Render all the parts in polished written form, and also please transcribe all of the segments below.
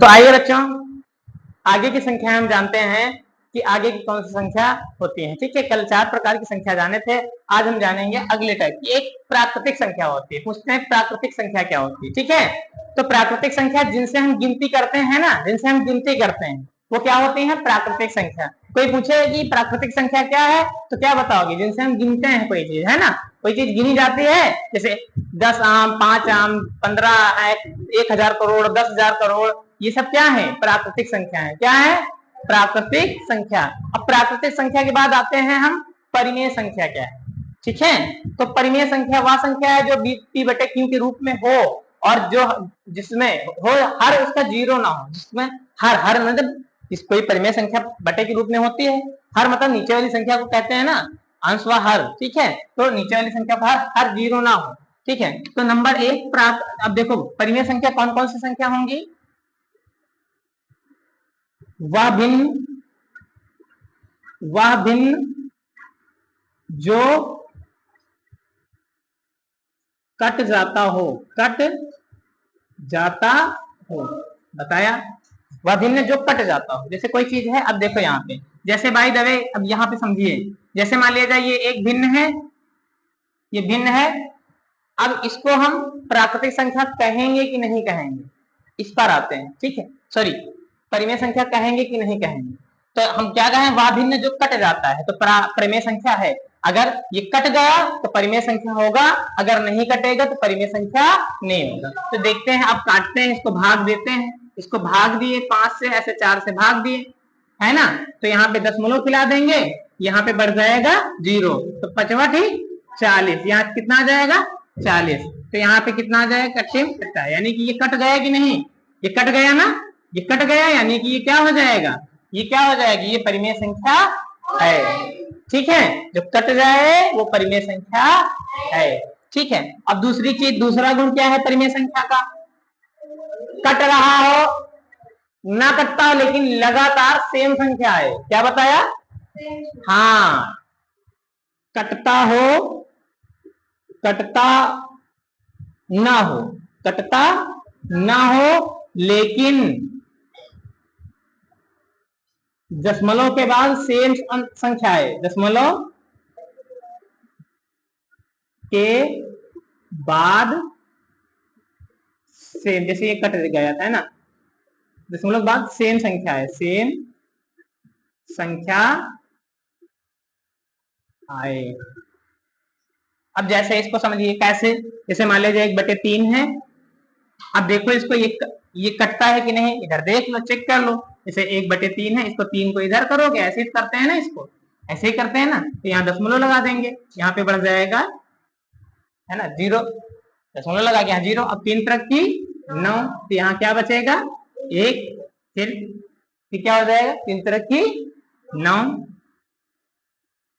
तो आइए बच्चों, आगे की संख्या हम जानते हैं कि आगे की कौन सी संख्या होती है। ठीक है, कल 4 प्रकार की संख्या जाने थे, आज हम जानेंगे अगले टाइप की, एक प्राकृतिक संख्या होती है। पूछते हैं प्राकृतिक संख्या क्या होती है। ठीक है, तो प्राकृतिक संख्या जिनसे हम गिनती करते हैं ना, जिनसे हम गिनती करते हैं वो क्या होती है? प्राकृतिक संख्या। कोई पूछे कि प्राकृतिक संख्या क्या है, तो क्या बताओगे? जिनसे हम गिनते हैं कोई चीज, है ना, कोई चीज गिनी जाती है, जैसे 10 आम, 5 आम, 15, 1000 करोड़, 10,000 करोड़, ये सब क्या है? प्राकृतिक संख्या है। क्या है? प्राकृतिक संख्या। अब प्राकृतिक संख्या के बाद आते हैं हम परिमेय संख्या क्या है। ठीक है, तो परिमेय संख्या वह संख्या है जो p बटे q के रूप में हो और जो जिसमें हो हर उसका जीरो ना हो, जिसमें हर मतलब इस कोई परिमेय संख्या बटे के रूप में होती है। हर मतलब नीचे वाली संख्या को कहते हैं ना अंश व हर। ठीक है, तो नीचे वाली संख्या पर हर जीरो ना हो। ठीक है, तो नंबर 1 प्राप्त। अब देखो परिमेय संख्या कौन कौन सी संख्या होंगी? वह भिन्न जो कट जाता हो, कट जाता हो, बताया। वह भिन्न जो कट जाता हो, जैसे कोई चीज है, अब देखो यहाँ पे, जैसे बाय द वे, अब यहाँ पे समझिए, जैसे मान लिया जाए ये एक भिन्न है, ये भिन्न है। अब इसको हम प्राकृतिक संख्या कहेंगे कि नहीं कहेंगे, इस पर आते हैं। ठीक है, सॉरी, परिमेय संख्या कहेंगे कि नहीं कहेंगे। तो हम क्या कहें? वह भिन्न जो कट जाता है, तो परिमेय संख्या है। अगर ये कट गया तो परिमेय संख्या होगा, अगर नहीं कटेगा तो परिमेय संख्या नहीं होगा। तो देखते हैं, अब काटते हैं, इसको भाग देते हैं, इसको भाग दिए 5 से, ऐसे 4 से भाग दिए, है ना, तो यहाँ पे दशमलव खिला देंगे, यहाँ पे बढ़ जाएगा 0, तो 5 ठीक 40, यहाँ कितना आ जाएगा? 40। तो यहाँ पे कितना आ जाएगा? कटा, यानी कि ये कट गया कि नहीं? ये कट गया ना, ये कट गया, यानी कि ये क्या हो जाएगा? ये क्या हो जाएगी? ये परिमेय संख्या है। ठीक है, जो कट जाए वो परिमेय संख्या है। ठीक है, अब दूसरी चीज, दूसरा गुण क्या है परिमेय संख्या का? कट रहा हो, ना कटता हो, लेकिन लगातार सेम संख्या है। क्या बताया? हाँ, कटता हो, कटता ना हो, कटता ना हो, लेकिन दशमलव के बाद सेम संख्या है, दशमलव के बाद सेम, जैसे ये कट गया था, है ना, दशमलव के बाद सेम संख्या है, सेम संख्या आए। अब जैसे इसको समझिए कैसे, जैसे मान लीजिए 1/3 है। अब देखो इसको, ये कटता है कि नहीं, इधर देख लो, चेक कर लो। जैसे 1/3 है, इसको 3 को इधर करोगे, ऐसे ही करते हैं ना, इसको ऐसे ही करते हैं ना, तो यहाँ दशमलव लगा देंगे, यहाँ पे बढ़ जाएगा, है ना, 0, दशमलव लगा के यहाँ 0। अब 3 तरफ की 9, तो यहाँ क्या बचेगा? 1, फिर क्या हो जाएगा? 3 तरफ की 9,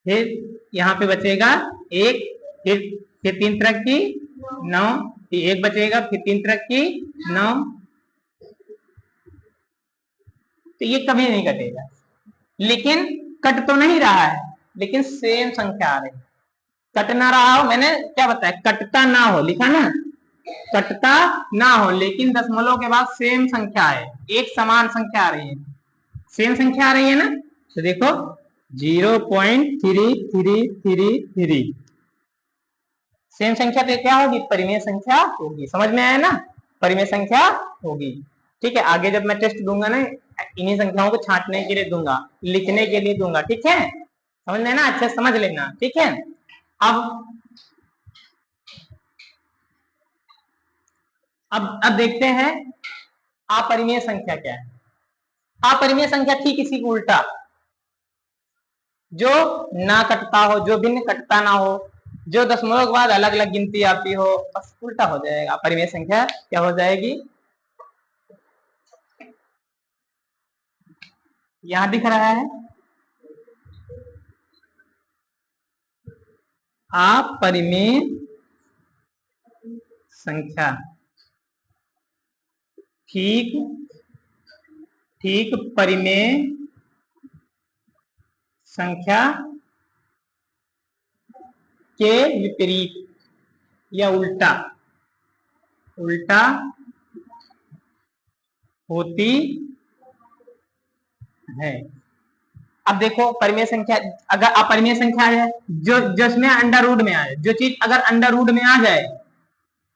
फिर यहाँ पे बचेगा 1, फिर 3 तरफ की 9, फिर 1 बचेगा, फिर 3 तरफ की 9। तो ये कभी नहीं कटेगा, लेकिन कट तो नहीं रहा है, लेकिन सेम संख्या आ रही है। कट ना रहा हो, मैंने क्या बताया? कटता ना हो लिखा ना, कटता ना हो, लेकिन दशमलव के बाद सेम संख्या है, एक समान संख्या आ रही है, सेम संख्या आ रही है ना। तो देखो 0.3333, सेम संख्या तो क्या होगी? परिमेय संख्या होगी। समझ में आया ना? परिमेय संख्या होगी। ठीक है, आगे जब मैं टेस्ट दूंगा ना, इन्हीं संख्याओं को छांटने के लिए दूंगा, लिखने के लिए दूंगा। ठीक है, समझ लेना, अच्छे समझ लेना। ठीक है, अब देखते हैं अपरिमेय संख्या क्या है। अपरिमेय संख्या ठीक इसी को उल्टा, जो ना कटता हो, जो भिन्न कटता ना हो, जो दशमलव के बाद अलग अलग गिनती आती हो, बस उल्टा हो जाएगा। अपरिमेय संख्या क्या हो जाएगी? यहां दिख रहा है अपरिमेय संख्या, ठीक ठीक परिमेय संख्या के विपरीत या उल्टा, उल्टा होती है। अब देखो परिमेय संख्या, अगर अपरिमेय संख्या है जो जिसमें अंडर रूट में आए, जो चीज अगर अंडर रूट में आ जाए,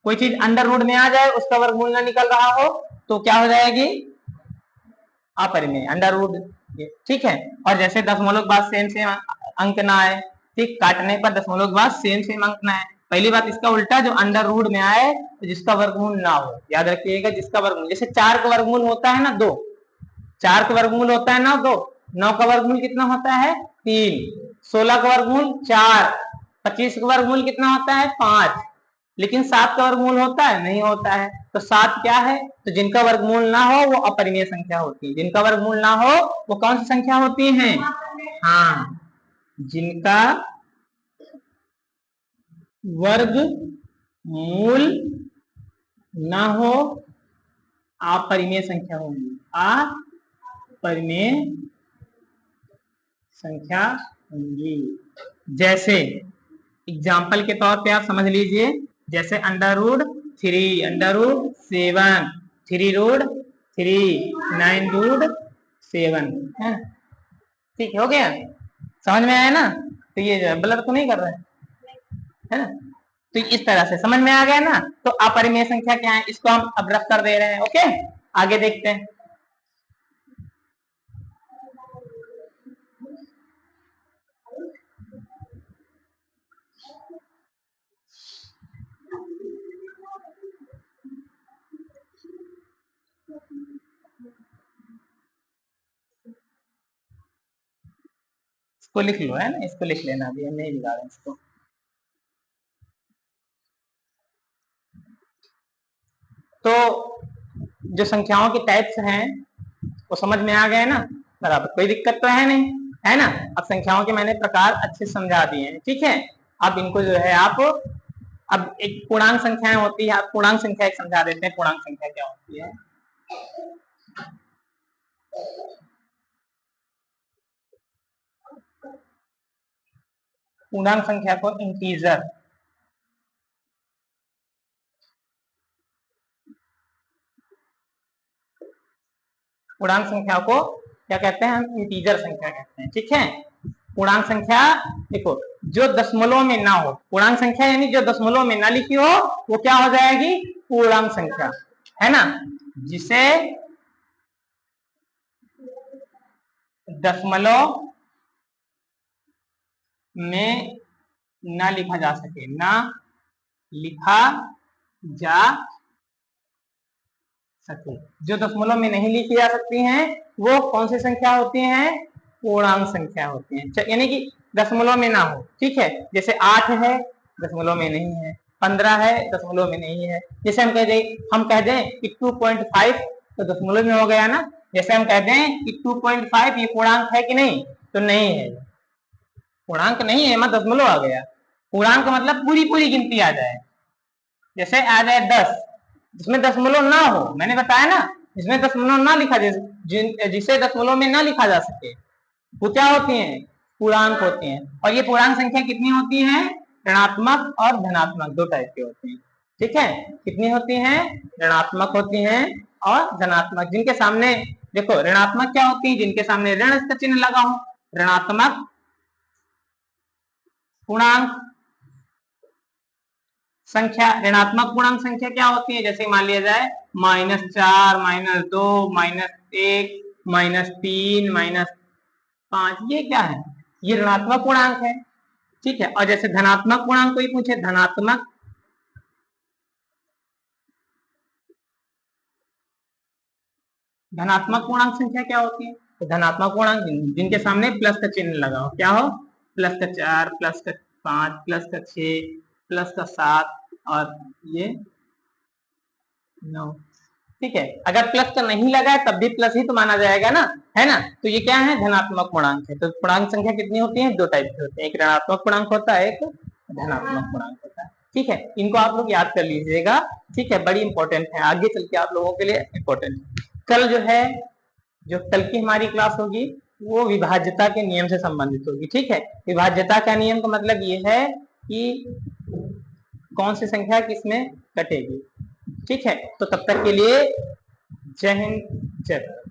कोई चीज अंडर रूट में आ जाए उसका वर्गमूल ना निकल रहा हो तो क्या हो जाएगी, अपरिमेय, अंडर रूट। ठीक है। और जैसे दशमलव के बाद सेम सेम अंक ना आए, ठीक, काटने पर दशमलव के बाद सेम सेम अंक ना आए। पहली बात इसका उल्टा, जो अंडर रूट में आए तो जिसका वर्गमूल ना हो, याद रखिएगा जिसका वर्गमूल, जैसे 4 का वर्गमूल होता है ना 2, 4 का वर्गमूल होता है ना 2, 9 का वर्गमूल कितना होता है 3, 16 का वर्गमूल 4, 25 का वर्गमूल कितना होता है 5, लेकिन 7 का वर्गमूल होता है, नहीं होता है। तो 7 क्या है, तो जिनका वर्गमूल ना हो वो अपरिमेय संख्या होती है। जिनका वर्गमूल ना हो वो कौन सी संख्या होती है, हाँ, जिनका वर्गमूल ना हो अपरिमेय संख्या होगी, अपरिमेय संख्या होंगी। जैसे एग्जाम्पल के तौर पे आप समझ लीजिए, जैसे under root 3, under root 7, 3 root 3, 9 root 7 है। ठीक हो गया, समझ में आया ना। तो ये जो है ब्लर तो नहीं कर रहा है ना। तो इस तरह से समझ में आ गया ना। तो अपरिमेय संख्या क्या है, इसको हम अब रख कर दे रहे हैं। ओके, आगे देखते हैं। इसको लिख लो, है ना, इसको लिख लेना, अभी हम नहीं बिगाड़ रहे इसको। तो जो संख्याओं के टाइप्स हैं वो समझ में आ गए ना, बराबर, कोई दिक्कत तो है नहीं, है ना। अब संख्याओं के मैंने प्रकार अच्छे समझा दिए हैं, ठीक है। अब इनको जो है आप, अब एक पूर्णांक संख्याएं होती है, आप पूर्णांक संख्या एक समझा देते हैं, पूर्णांक संख्या क्या होती है। पूर्णांक संख्या को इंटीजर, पूर्णांक संख्या को क्या कहते हैं, हम इंटीजर संख्या कहते हैं, ठीक है। पूर्णांक संख्या देखो जो दशमलव में ना हो, पूर्णांक संख्या यानी जो दशमलव में ना लिखी हो वो क्या हो जाएगी, पूर्णांक संख्या, है ना। जिसे दशमलव में ना लिखा जा सके, ना लिखा जा सके, जो दशमलव में नहीं लिखी जा सकती हैं वो कौन सी संख्या होती हैं, पूर्णांक संख्या होती हैं, यानी कि दशमलव में ना हो। ठीक है, जैसे 8 है दशमलव में नहीं है, 15 है दशमलव में नहीं है। जैसे हम कह दें कि 2.5 तो दशमलव में हो गया ना। जैसे हम कह दें कि 2.5 ये पूर्णांक है कि नहीं, तो नहीं है, पूर्णांक नहीं है, मतलब दशमलव आ गया। पूर्णांक मतलब पूरी पूरी गिनती आ जाए, जैसे आ जाए 10 जिसमें दशमलव ना हो, मैंने बताया ना, जिसमें दशमलव ना लिखा जाए, जिसे दशमलव में ना लिखा जा सके वो क्या होती हैं, पूर्णांक होती हैं। और ये पूर्णांक संख्या कितनी होती हैं, ऋणात्मक और धनात्मक, दो टाइप की होती हैं। ठीक है, कितनी होती हैं, ऋणात्मक होती हैं और धनात्मक। जिनके सामने देखो ऋणात्मक क्या होती है, जिनके सामने ऋण का चिन्ह लगा हो, ऋणात्मक पूर्णांक संख्या। ऋणात्मक पूर्णांक संख्या क्या होती है, जैसे मान लिया जाए -4, -2, -1, -3, -5, ये क्या है, ये ऋणात्मक पूर्णांक है। ठीक है, और जैसे धनात्मक पूर्णांक कोई पूछे, धनात्मक धनात्मक पूर्णांक संख्या क्या होती है, तो धनात्मक पूर्णांक जिनके सामने प्लस का चिन्ह लगा हो, क्या हो, +4, +5, +6, +7 और ये 9। ठीक है, अगर प्लस का नहीं लगा है तब भी प्लस ही तो माना जाएगा ना, है ना। तो ये क्या है, धनात्मक पूर्णांक है। तो पूर्णांक संख्या कितनी होती है, दो टाइप की होती है, एक ऋणात्मक पूर्णांक होता है, एक धनात्मक पूर्णांक होता है। ठीक है, इनको आप लोग याद कर लीजिएगा। ठीक है, बड़ी इंपॉर्टेंट है, आगे चल के आप लोगों के लिए इंपॉर्टेंट। कल जो है, जो कल की हमारी क्लास होगी वो विभाज्यता के नियम से संबंधित होगी। ठीक है, विभाज्यता का नियम का मतलब ये है कि कौन सी संख्या किसमें कटेगी। ठीक है, तो तब तक के लिए जय हिंद, जय भारत।